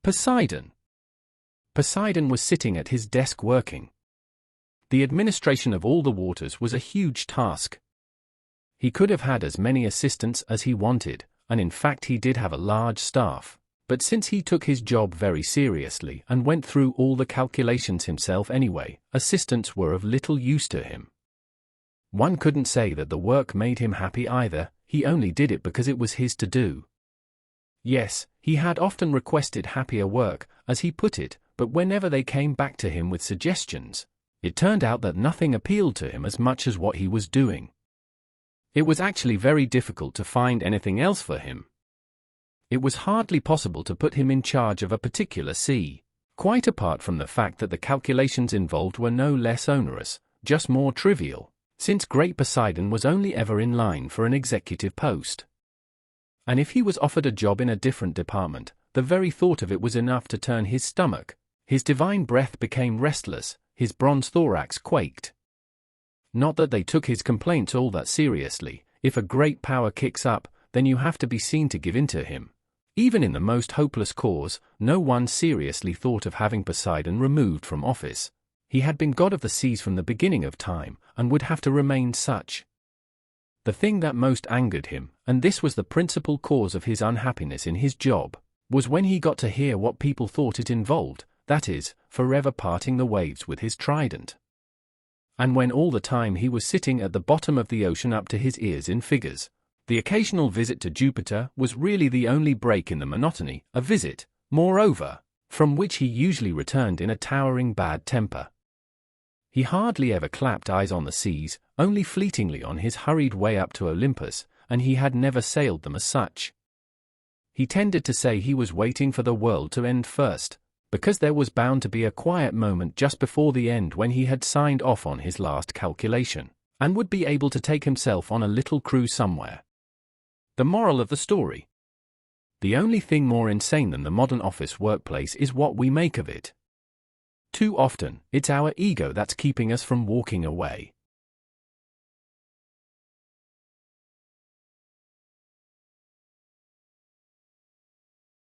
Poseidon. Poseidon was sitting at his desk working. The administration of all the waters was a huge task. He could have had as many assistants as he wanted, and in fact he did have a large staff, but since he took his job very seriously and went through all the calculations himself anyway, assistants were of little use to him. One couldn't say that the work made him happy either, he only did it because it was his to do. Yes, he had often requested happier work, as he put it, but whenever they came back to him with suggestions, it turned out that nothing appealed to him as much as what he was doing. It was actually very difficult to find anything else for him. It was hardly possible to put him in charge of a particular sea, quite apart from the fact that the calculations involved were no less onerous, just more trivial, since Great Poseidon was only ever in line for an executive post. And if he was offered a job in a different department, the very thought of it was enough to turn his stomach. His divine breath became restless, his bronze thorax quaked. Not that they took his complaints all that seriously. If a great power kicks up, then you have to be seen to give in to him. Even in the most hopeless cause, no one seriously thought of having Poseidon removed from office. He had been god of the seas from the beginning of time, and would have to remain such. The thing that most angered him, and this was the principal cause of his unhappiness in his job, was when he got to hear what people thought it involved, that is, forever parting the waves with his trident. And when all the time he was sitting at the bottom of the ocean up to his ears in figures. The occasional visit to Jupiter was really the only break in the monotony, a visit, moreover, from which he usually returned in a towering bad temper. He hardly ever clapped eyes on the seas, only fleetingly on his hurried way up to Olympus, and he had never sailed them as such. He tended to say he was waiting for the world to end first, because there was bound to be a quiet moment just before the end when he had signed off on his last calculation, and would be able to take himself on a little cruise somewhere. The moral of the story: the only thing more insane than the modern office workplace is what we make of it. Too often, it's our ego that's keeping us from walking away.